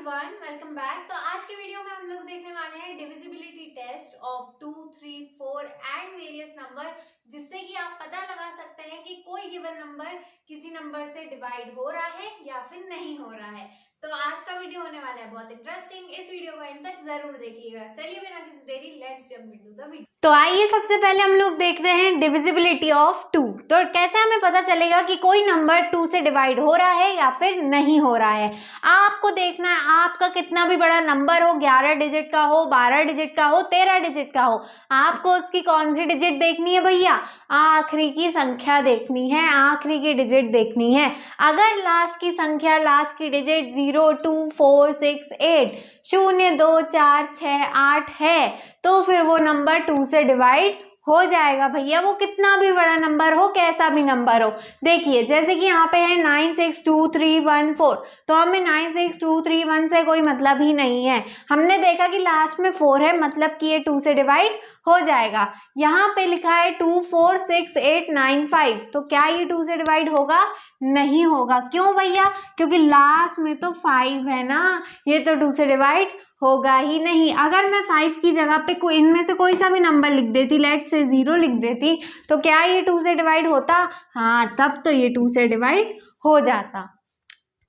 Everyone, welcome back. तो आज के वीडियो में हम लोग देखने वाले हैं divisibility test of 2, 3, 4 and various number, जिससे कि आप पता लगा सकते हैं कि कोई गिवन नंबर किसी नंबर से डिवाइड हो रहा है या फिर नहीं हो रहा है। तो आज का वीडियो होने वाला है बहुत इंटरेस्टिंग। इस वीडियो को एंड तक जरूर देखिएगा। चलिए बिना किसी देरी let's jump into the video. तो आइए सबसे पहले हम लोग देखते हैं डिविजिबिलिटी ऑफ 2। तो कैसे हमें पता चलेगा कि कोई नंबर 2 से डिवाइड हो रहा है या फिर नहीं हो रहा है। आपको देखना है आपका कितना भी बड़ा नंबर हो, 11 डिजिट का हो, 12 डिजिट का हो, 13 डिजिट का हो, आपको उसकी कौन सी डिजिट देखनी है भैया? आखिरी की संख्या देखनी है, आखिरी की डिजिट देखनी है। अगर लास्ट की संख्या, लास्ट की डिजिट 0, 2, 4, 6, 8, 0, 2, 4, 6, 8 है तो फिर वो नंबर 2 से डिवाइड हो जाएगा भैया। वो कितना भी बड़ा नंबर हो, कैसा भी नंबर हो। देखिए जैसे कि यहाँ पे है 962314, तो हमें 962314 से कोई मतलब ही नहीं है। हमने देखा कि लास्ट में 4 है, मतलब कि ये 2 से डिवाइड हो जाएगा। यहाँ पे लिखा है 246895, तो क्या ये 2 से डिवाइड होगा? नहीं होगा। क्यों भैया? क्योंकि लास्ट में तो 5 है ना, ये तो 2 से डिवाइड होगा ही नहीं। अगर मैं 5 की जगह पे कोई इनमें से कोई सा भी नंबर लिख देती, लेट्स से 0 लिख देती, तो क्या ये 2 से डिवाइड होता? हाँ, तब तो ये 2 से डिवाइड हो जाता।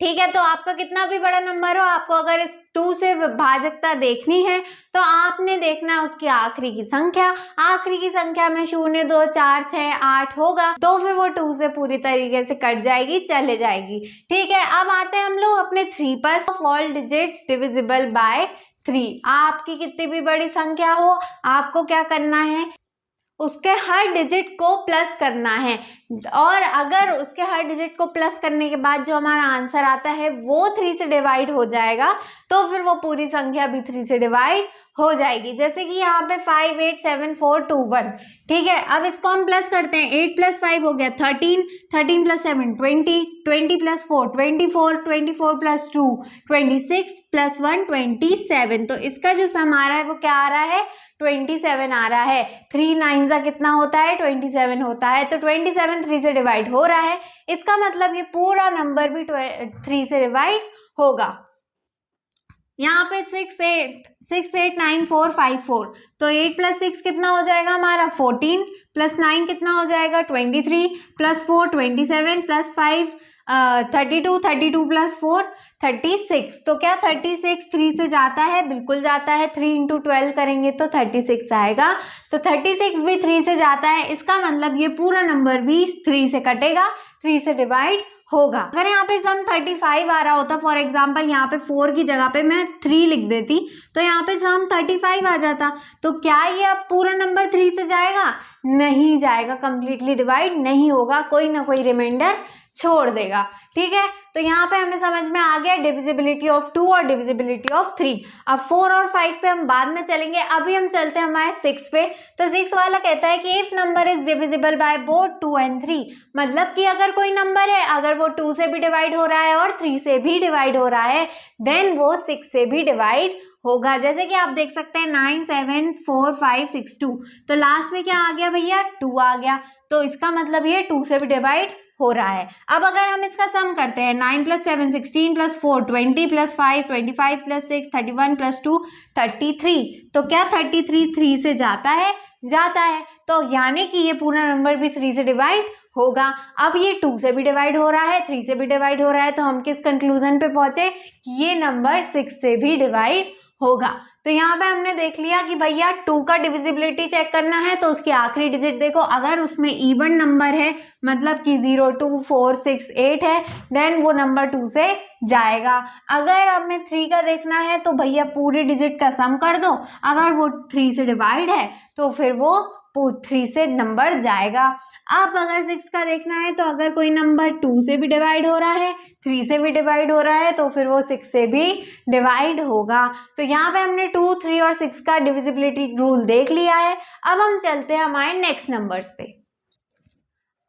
ठीक है, तो आपका कितना भी बड़ा नंबर हो, आपको अगर इस 2 से भाजकता देखनी है तो आपने देखना है उसकी आखिरी की संख्या। आखिरी की संख्या में 0, 2, 4, 6, 8 होगा तो फिर वो 2 से पूरी तरीके से कट जाएगी, चले जाएगी। ठीक है, अब आते हैं हम लोग अपने 3 पर। All digits divisible bye 3। आपकी कितनी भी बड़ी संख्या हो, आपको क्या करना है? उसके हर डिजिट को प्लस करना है, और अगर उसके हर डिजिट को प्लस करने के बाद जो हमारा आंसर आता है वो 3 से डिवाइड हो जाएगा तो फिर वो पूरी संख्या भी 3 से डिवाइड हो जाएगी। जैसे कि यहाँ पे 587421। ठीक है, अब इसको हम प्लस करते हैं। 8 + 5 हो गया 13, 13 + 7 20, 20 + 4 24, 24 + 2 26 + 1 27। तो इसका जो सम आ रहा है वो क्या आ रहा है? 27 आ रहा है। 3 9 का कितना होता है? 27 होता है। तो 27 3 से डिवाइड हो रहा है, इसका मतलब ये पूरा नंबर भी 3 से डिवाइड होगा। यहाँ पे 689454, तो 8 + 6 कितना हो जाएगा हमारा? 14 + 9 कितना हो जाएगा? 23 + 4 27 + 5 32 32 + 4 36। तो क्या 36 3 से जाता है? बिल्कुल जाता है। 3 × 12 करेंगे तो 36 आएगा। तो 36 भी 3 से जाता है, इसका मतलब ये पूरा नंबर भी 3 से कटेगा, 3 से डिवाइड होगा। अगर यहाँ पे सम 35 आ रहा होता, फॉर एग्जाम्पल यहाँ पे 4 की जगह पे मैं 3 लिख देती तो यहाँ पे सम 35 आ जाता। तो क्या ये अब पूरा नंबर 3 से जाएगा? नहीं जाएगा, कंप्लीटली डिवाइड नहीं होगा, कोई ना कोई रिमाइंडर छोड़ देगा। ठीक है, तो यहाँ पे हमें समझ में आ गया डिविजिबिलिटी ऑफ 2 और डिविजिबिलिटी ऑफ 3। अब 4 और 5 पे हम बाद में चलेंगे, अभी हम चलते हैं हमारे 6 पे। तो 6 वाला कहता है कि if number is divisible by both 2 and 3, मतलब कि अगर कोई नंबर है, अगर वो 2 से भी डिवाइड हो रहा है और 3 से भी डिवाइड हो रहा है, देन वो 6 से भी डिवाइड होगा। जैसे कि आप देख सकते हैं 974562, तो लास्ट में क्या आ गया भैया? 2 आ गया, तो इसका मतलब ये 2 से भी डिवाइड हो रहा है। अब अगर हम इसका सम करते हैं 9 + 7 16 + 4 20 + 5 25 + 6 31 + 2 33, तो क्या 33 3 से जाता है? जाता है। तो यानी कि ये पूरा नंबर भी 3 से डिवाइड होगा। अब ये 2 से भी डिवाइड हो रहा है, 3 से भी डिवाइड हो रहा है, तो हम किस कंक्लूजन पे पहुंचे? ये नंबर 6 से भी डिवाइड होगा। तो यहाँ पे हमने देख लिया कि भैया 2 का डिविजिबिलिटी चेक करना है तो उसकी आखिरी डिजिट देखो, अगर उसमें इवन नंबर है, मतलब कि 0 2 4 6 8 है, देन वो नंबर 2 से जाएगा। अगर हमें 3 का देखना है तो भैया पूरी डिजिट का सम कर दो, अगर वो 3 से डिवाइड है तो फिर वो 3 से नंबर जाएगा। अब अगर 6 का देखना है तो अगर कोई नंबर 2 से भी डिवाइड हो रहा है, 3 से भी डिवाइड हो रहा है, तो फिर वो 6 से भी डिवाइड होगा। तो यहाँ पे हमने 2, 3 और 6 का डिविजिबिलिटी रूल देख लिया है। अब हम चलते हैं हमारे नेक्स्ट नंबर्स पे।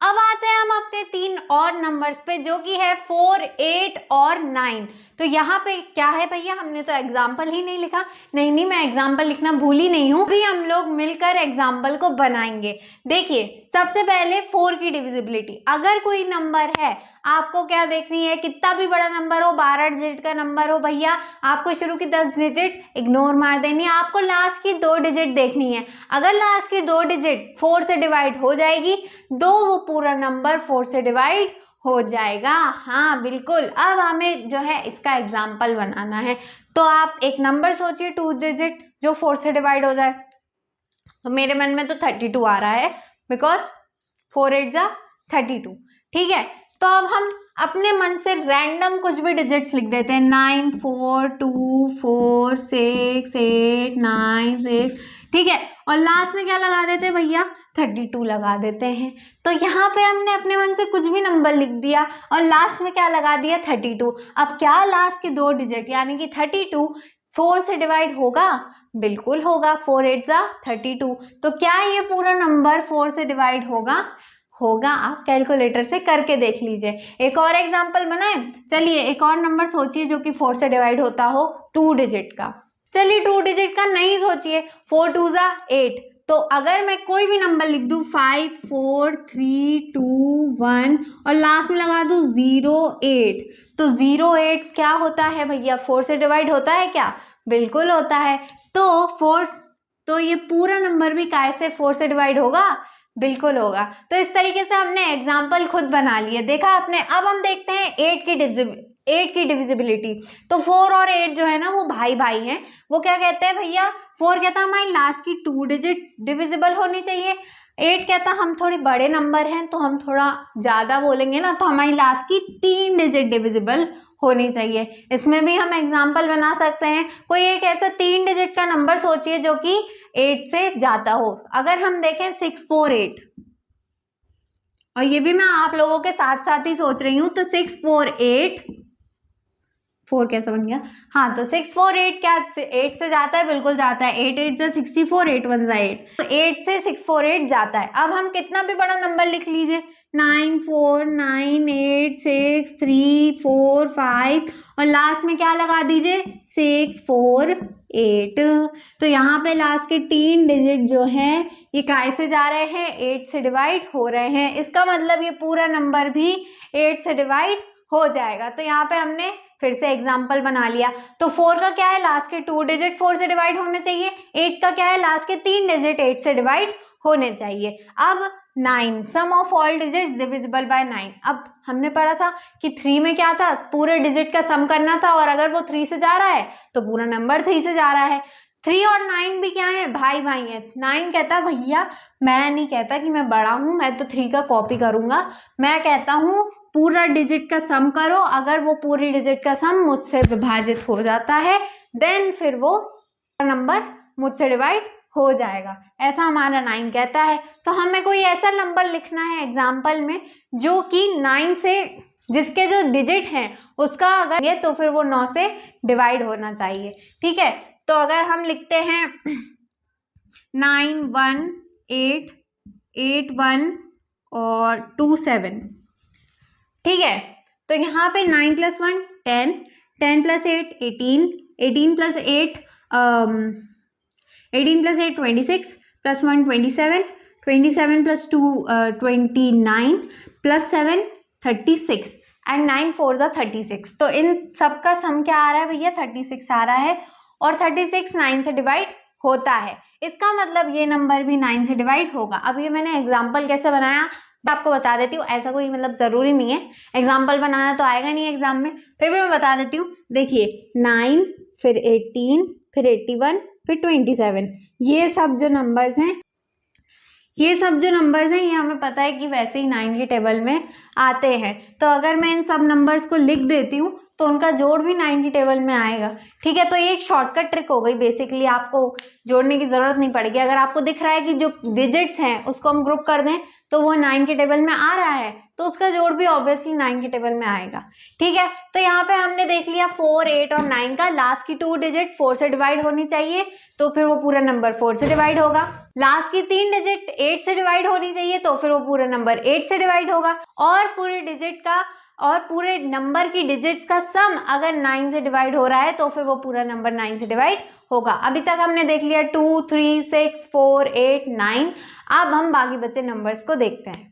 अब आते हैं हम अपने 3 और नंबर्स पे, जो कि है 4, 8 और 9। तो यहाँ पे क्या है भैया? हमने तो एग्जाम्पल ही नहीं लिखा। नहीं, मैं एग्जाम्पल लिखना भूल ही नहीं हूँ। अभी हम लोग मिलकर एग्जाम्पल को बनाएंगे। देखिए सबसे पहले 4 की डिविजिबिलिटी, अगर कोई नंबर है, आपको क्या देखनी है, कितना भी बड़ा नंबर हो, 12 डिजिट का नंबर हो भैया, आपको शुरू की 10 डिजिट इग्नोर मार देनी है, आपको लास्ट की 2 डिजिट देखनी है। अगर लास्ट की 2 डिजिट 4 से डिवाइड हो जाएगी तो वो पूरा नंबर 4 से डिवाइड हो जाएगा। हाँ बिल्कुल। अब हमें जो है इसका एग्जाम्पल बनाना है, तो आप एक नंबर सोचिए 2 डिजिट जो 4 से डिवाइड हो जाए। तो मेरे मन में तो 32 आ रहा है, बिकॉज 4 8 जा 32। ठीक है, तो अब हम अपने मन से रैंडम कुछ भी डिजिट्स लिख देते हैं, 9 4 2 4 6 8 9 6। ठीक है, और लास्ट में क्या लगा देते हैं भैया, 32 लगा देते हैं। तो यहाँ पे हमने अपने मन से कुछ भी नंबर लिख दिया और लास्ट में क्या लगा दिया, 32। अब क्या लास्ट की 2 डिजिट यानी कि 32 4 से डिवाइड होगा, बिल्कुल होगा, 4 8 जा 32। तो क्या ये पूरा नंबर 4 से डिवाइड होगा, होगा। आप कैलकुलेटर से करके देख लीजिए। एक और एग्जांपल बनाएं, चलिए एक और नंबर सोचिए जो कि 4 से डिवाइड होता हो 2 डिजिट का। चलिए 2 डिजिट का नहीं सोचिए, 4 2 जा 8। तो अगर मैं कोई भी नंबर लिख दूं 5 4 3 2 1 और लास्ट में लगा दूं 0 8, तो 0 8 क्या होता है भैया, 4 से डिवाइड होता है क्या, बिल्कुल होता है। तो ये पूरा नंबर भी काय से 4 से डिवाइड होगा, बिल्कुल होगा। तो इस तरीके से हमने एग्जाम्पल खुद बना लिए, देखा आपने। अब हम देखते हैं 8 की डिविजिबिलिटी। तो 4 और 8 जो है ना वो भाई भाई हैं। वो क्या कहते हैं भैया, 4 कहता है हमारी लास्ट की 2 डिजिट डिविजिबल होनी चाहिए, 8 कहता हम थोड़े बड़े नंबर हैं तो हम थोड़ा ज़्यादा बोलेंगे ना, तो हमारी लास्ट की 3 डिजिट डिविजिबल होनी चाहिए। इसमें भी हम एग्जाम्पल बना सकते हैं। कोई एक ऐसा 3 डिजिट का नंबर सोचिए जो कि 8 से जाता हो। अगर हम देखें 6 4 8, और ये भी मैं आप लोगों के साथ साथ ही सोच रही हूँ, तो 6 4 8 4 कैसा बन गया, हाँ, तो 6 4 8 क्या 8 से जाता है, बिल्कुल जाता है। 8 8 जा 64, 8 1 जा 8, तो 8 से 6 4 8 जाता है। अब हम कितना भी बड़ा नंबर लिख लीजिए, 9 4 9 8 6 3 4 5 और लास्ट में क्या लगा दीजिए 6 4 8। तो यहाँ पे लास्ट के 3 डिजिट जो हैं ये काय से जा रहे हैं, 8 से डिवाइड हो रहे हैं। इसका मतलब ये पूरा नंबर भी 8 से डिवाइड हो जाएगा। तो यहाँ पे हमने फिर से एग्जाम्पल बना लिया। तो 4 का क्या है, लास्ट के 2 डिजिट 4 से डिवाइड होने चाहिए। 8 का क्या है, लास्ट के 3 डिजिट 8 से डिवाइड होने चाहिए। अब 9 sum of all digits divisible by 9। अब हमने पढ़ा था कि 3 में क्या था, पूरे डिजिट का सम करना था, और अगर वो 3 से जा रहा है तो पूरा नंबर 3 से जा रहा है। 3 और 9 भी क्या है, भाई भाई है। 9 कहता भैया मैं नहीं कहता कि मैं बड़ा हूं, मैं तो 3 का कॉपी करूंगा, मैं कहता हूं पूरा डिजिट का सम करो, अगर वो पूरी डिजिट का सम मुझसे विभाजित हो जाता है देन फिर वो नंबर मुझसे डिवाइड हो जाएगा, ऐसा हमारा 9 कहता है। तो हमें कोई ऐसा नंबर लिखना है एग्जाम्पल में जो कि 9 से, जिसके जो डिजिट हैं उसका अगर ये तो फिर वो 9 से डिवाइड होना चाहिए। ठीक है, तो अगर हम लिखते हैं 9 1 8 8 1 और 2 7, ठीक है, तो यहाँ पे 9 + 1 10, 10 + 8 18, 18 + 8 18 + 8 26, + 1 27, 27 + 2 29, + 7 36 एंड 9 4 जा 36। तो इन सब का सम क्या आ रहा है भैया, 36 आ रहा है, और 36 9 से डिवाइड होता है। इसका मतलब ये नंबर भी 9 से डिवाइड होगा। अब ये मैंने एग्जाम्पल कैसे बनाया मैं आपको बता देती हूँ, ऐसा कोई मतलब ज़रूरी नहीं है, एग्जाम्पल बनाना तो आएगा नहीं एग्जाम में, फिर भी मैं बता देती हूँ। देखिए 9 फिर 18 फिर 81 फिर 27, ये सब जो नंबर्स हैं ये हमें पता है कि वैसे ही 9 के टेबल में आते हैं। तो अगर मैं इन सब नंबर्स को लिख देती हूँ तो उनका जोड़ भी 9 की टेबल में आएगा। ठीक है, तो ये एक शॉर्टकट ट्रिक हो गई, बेसिकली आपको जोड़ने की ज़रूरत नहीं पड़ेगी। अगर आपको दिख रहा है कि जो डिजिट्स हैं उसको हम ग्रुप कर दें तो वो 9 के टेबल में आ रहा है, तो उसका जोड़ भी ऑब्वियसली 9 के टेबल में आएगा। ठीक है, तो यहाँ पे हमने देख लिया 4 8 और 9 का लास्ट की 2 डिजिट 4 से डिवाइड होनी चाहिए, तो फिर वो पूरा नंबर 4 से डिवाइड होगा। लास्ट की 3 डिजिट 8 से डिवाइड होनी चाहिए, तो फिर वो पूरा नंबर 8 से डिवाइड होगा। और पूरे नंबर की डिजिट्स का सम अगर 9 से डिवाइड हो रहा है तो फिर वो पूरा नंबर 9 से डिवाइड होगा। अभी तक हमने देख लिया 2 3 6 4 8 9। अब हम बाकी बचे नंबर्स को देखते हैं।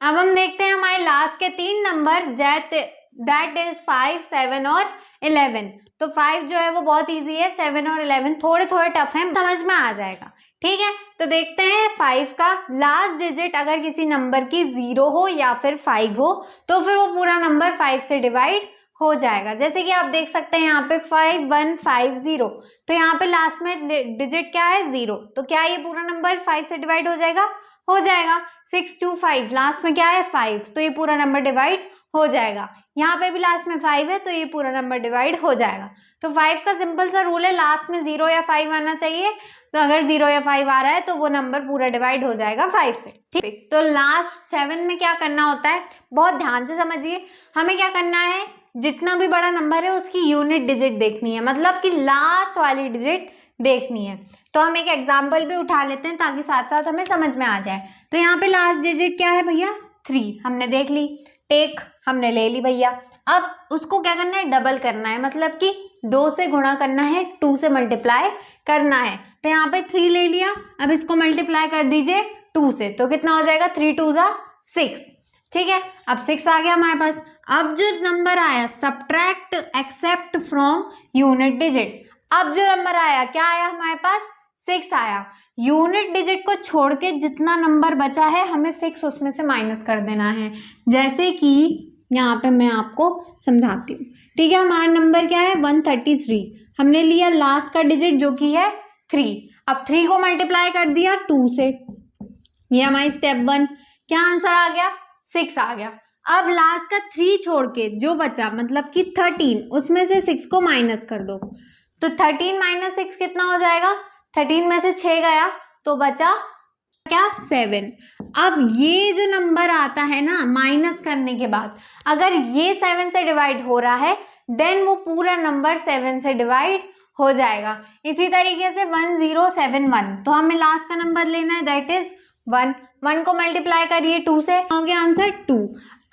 अब हम देखते हैं हमारे लास्ट के 3 नंबर दैट इज 5, 7 और 11। तो 5 जो है वो बहुत इजी है, 7 और 11 थोड़े थोड़े टफ हैं, समझ में आ जाएगा। ठीक है, तो देखते हैं 5 का लास्ट डिजिट अगर किसी नंबर की 0 हो या फिर 5 हो तो फिर वो पूरा नंबर 5 से डिवाइड हो जाएगा। जैसे कि आप देख सकते हैं यहाँ पे 5150, तो यहाँ पे लास्ट में डिजिट क्या है 0, तो क्या ये पूरा नंबर 5 से डिवाइड हो जाएगा? हो जाएगा। 625 लास्ट में क्या है 5, तो ये पूरा नंबर डिवाइड हो जाएगा। यहाँ पे भी लास्ट में 5 है तो ये पूरा नंबर डिवाइड हो जाएगा। तो 5 का सिंपल सा रूल है, लास्ट में 0 या 5 आना चाहिए, तो अगर 0 या 5 आ रहा है तो वो नंबर पूरा डिवाइड हो जाएगा 5 से। ठीक, तो लास्ट 7 में क्या करना होता है, बहुत ध्यान से समझिए। हमें क्या करना है, जितना भी बड़ा नंबर है उसकी यूनिट डिजिट देखनी है, मतलब कि लास्ट वाली डिजिट देखनी है। तो हम एक एग्जाम्पल भी उठा लेते हैं ताकि साथ साथ हमें समझ में आ जाए। तो यहाँ पे लास्ट डिजिट क्या है भैया 3, हमने देख ली। टेक हमने ले ली भैया। अब उसको क्या करना है, डबल करना है, मतलब कि 2 से गुणा करना है, 2 से मल्टीप्लाई करना है। तो यहाँ पे 3 ले लिया, अब इसको मल्टीप्लाई कर दीजिए 2 से, तो कितना हो जाएगा 3 2 जा 6। ठीक है, अब 6 आ गया हमारे पास। अब जो नंबर आया subtract except from unit digit, अब जो नंबर आया क्या आया हमारे पास 6 आया। यूनिट डिजिट को छोड़ के जितना नंबर बचा है हमें 6 उसमें से माइनस कर देना है। जैसे कि यहाँ पे मैं आपको समझाती हूँ। ठीक है, हमारा नंबर क्या है 133, हमने लिया लास्ट का डिजिट जो कि है 3। अब 3 को मल्टीप्लाई कर दिया 2 से, ये हमारी स्टेप 1। क्या आंसर आ गया 6 आ गया। अब लास्ट का 3 छोड़ के जो बचा मतलब कि 13, उसमें से 6 को माइनस कर दो, तो 13 माइनस 6 कितना हो जाएगा, 13 में से 6 गया तो बचा क्या 7। अब ये जो नंबर आता है ना माइनस करने के बाद, अगर ये 7 से डिवाइड हो रहा है देन वो पूरा नंबर 7 से डिवाइड हो जाएगा। इसी तरीके से 1071, तो हमें लास्ट का नंबर लेना है दैट इज 1 को मल्टीप्लाई करिए 2 से, हो गया आंसर 2।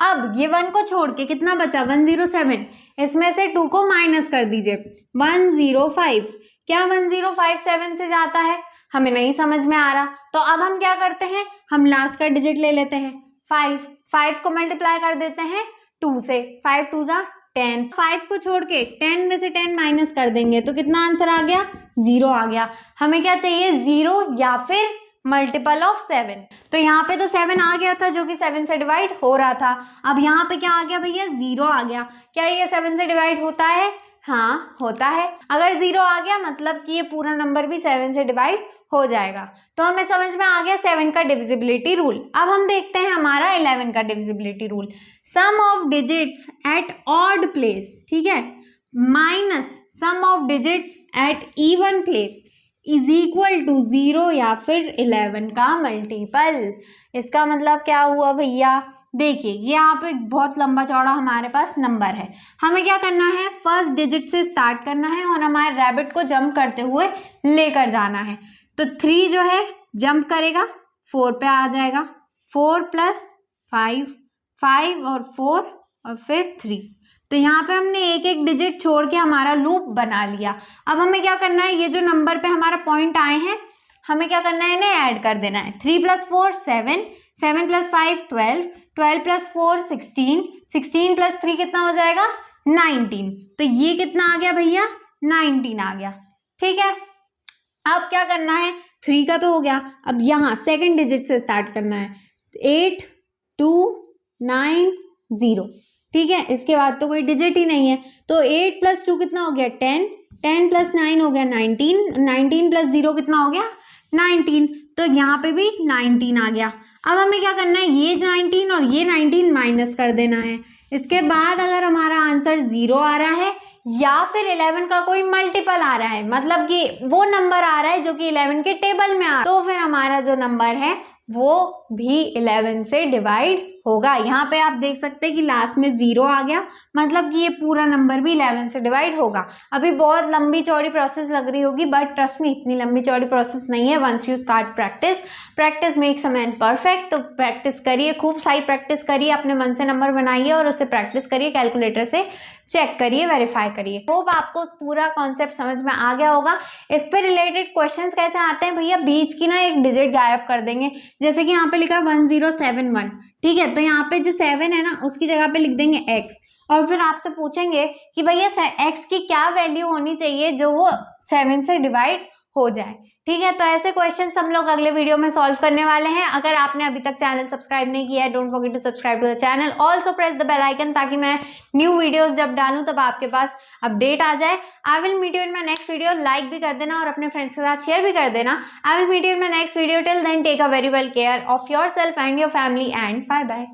अब ये 1 को छोड़ के कितना बचा 107, इसमें से 2 को माइनस कर दीजिए 105। क्या 1057 से जाता है, हमें नहीं समझ में आ रहा, तो अब हम क्या करते हैं, हम लास्ट का डिजिट ले लेते हैं 5 को मल्टीप्लाई कर देते हैं 2 से, 5 2 जा 10। 5 को छोड़ के 10 में से 10 माइनस कर देंगे तो कितना आंसर आ गया 0 आ गया। हमें क्या चाहिए 0 या फिर मल्टीपल ऑफ 7। तो यहाँ पे तो 7 आ गया था जो कि 7 से डिवाइड हो रहा था। अब यहाँ पे क्या आ गया भैया 0 आ गया। क्या ये 7 से डिवाइड होता है, हाँ होता है। अगर 0 आ गया मतलब कि ये पूरा नंबर भी 7 से डिवाइड हो जाएगा। तो हमें समझ में आ गया 7 का डिविजिबिलिटी रूल। अब हम देखते हैं हमारा 11 का divisibility rule. Sum of digits at odd place, ठीक है, minus sum of digits at even place is equal to 0 या फिर 11 का मल्टीपल। इसका मतलब क्या हुआ भैया, देखिए ये यहाँ पे बहुत लंबा चौड़ा हमारे पास नंबर है, हमें क्या करना है फर्स्ट डिजिट से स्टार्ट करना है और हमारे रैबिट को जंप करते हुए लेकर जाना है। तो 3 जो है जंप करेगा 4 पे आ जाएगा, 4 + 5, 5 और 4 और फिर 3। तो यहाँ पे हमने एक एक डिजिट छोड़ के हमारा लूप बना लिया। अब हमें क्या करना है, ये जो नंबर पे हमारा पॉइंट आए हैं हमें क्या करना है, इन्हें ऐड कर देना है। 3 + 4 7, 7 + 5 12, 12 + 4 16, 16 + 3 कितना हो जाएगा 19। तो ये कितना आ गया भैया 19 आ गया। ठीक है, अब क्या करना है, 3 का तो हो गया, अब यहाँ सेकंड डिजिट से स्टार्ट करना है 8 2 9 0। ठीक है, इसके बाद तो कोई डिजिट ही नहीं है, तो 8 + 2 कितना हो गया 10, 10 + 9 हो गया 19, 19 + 0 कितना हो गया 19। तो यहाँ पे भी 19 आ गया। अब हमें क्या करना है, ये 19 और ये 19 माइनस कर देना है। इसके बाद अगर हमारा आंसर 0 आ रहा है या फिर 11 का कोई मल्टीपल आ रहा है, मतलब कि वो नंबर आ रहा है जो कि 11 के टेबल में आ रहा है, तो फिर हमारा जो नंबर है वो भी 11 से डिवाइड होगा। यहाँ पे आप देख सकते हैं कि लास्ट में 0 आ गया, मतलब कि ये पूरा नंबर भी 11 से डिवाइड होगा। अभी बहुत लंबी चौड़ी प्रोसेस लग रही होगी बट ट्रस्ट मी इतनी लंबी चौड़ी प्रोसेस नहीं है। Once you start practice makes a man perfect. तो प्रैक्टिस करिए, खूब सारी प्रैक्टिस करिए, अपने मन से नंबर बनाइए और उसे प्रैक्टिस करिए, कैलकुलेटर से चेक करिए, वेरीफाई करिए। होप आपको पूरा कॉन्सेप्ट समझ में आ गया होगा। इस पे रिलेटेड क्वेश्चंस कैसे आते हैं भैया, बीच की ना एक डिजिट गायब कर देंगे, जैसे कि यहाँ पे लिखा है 1071, ठीक है, तो यहाँ पे जो 7 है ना उसकी जगह पे लिख देंगे x, और फिर आपसे पूछेंगे कि भैया x की क्या वैल्यू होनी चाहिए जो वो 7 से डिवाइड हो जाए। ठीक है, तो ऐसे क्वेश्चंस हम लोग अगले वीडियो में सॉल्व करने वाले हैं। अगर आपने अभी तक चैनल सब्सक्राइब नहीं किया है, don't forget to subscribe to the channel, also press the bell icon, ताकि मैं न्यू वीडियोस जब डालूं तब आपके पास अपडेट आ जाए। I will meet you in my next video. Like भी कर देना और अपने फ्रेंड्स के साथ शेयर भी कर देना। I will meet you in my next video. Till then take a very well care of yourself and your family, and bye bye.